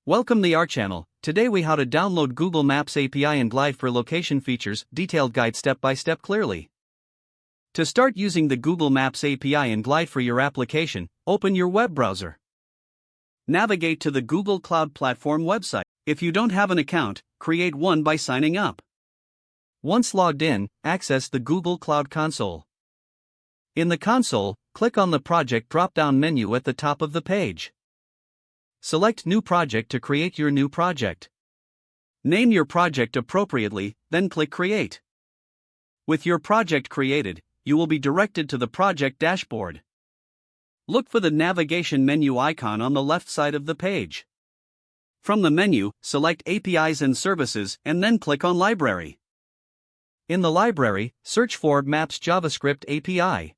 Welcome to our channel. Today we how to download Google Maps API and Glide for location features, detailed guide step by step clearly. To start using the Google Maps API and Glide for your application, open your web browser. Navigate to the Google Cloud Platform website. If you don't have an account, create one by signing up. Once logged in, access the Google Cloud Console. In the console, click on the Project drop-down menu at the top of the page. Select New Project to create your new project. Name your project appropriately, then click Create. With your project created, you will be directed to the project dashboard. Look for the navigation menu icon on the left side of the page. From the menu, select APIs and Services and then click on Library. In the library, search for Maps JavaScript API.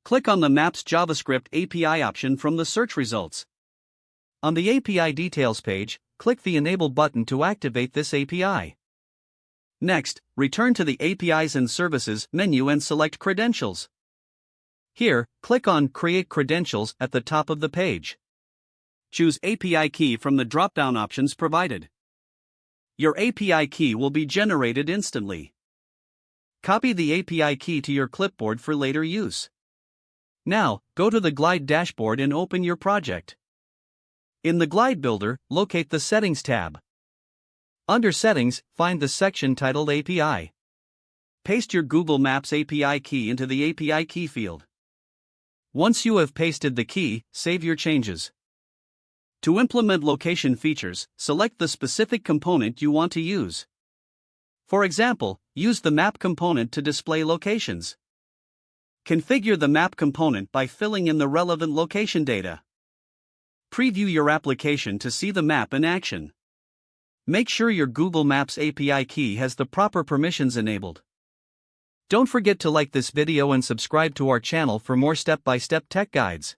Click on the Maps JavaScript API option from the search results. On the API Details page, click the Enable button to activate this API. Next, return to the APIs and Services menu and select Credentials. Here, click on Create Credentials at the top of the page. Choose API key from the drop-down options provided. Your API key will be generated instantly. Copy the API key to your clipboard for later use. Now, go to the Glide dashboard and open your project. In the Glide Builder, locate the Settings tab. Under Settings, find the section titled API. Paste your Google Maps API key into the API key field. Once you have pasted the key, save your changes. To implement location features, select the specific component you want to use. For example, use the map component to display locations. Configure the map component by filling in the relevant location data. Preview your application to see the map in action. Make sure your Google Maps API key has the proper permissions enabled. Don't forget to like this video and subscribe to our channel for more step-by-step tech guides.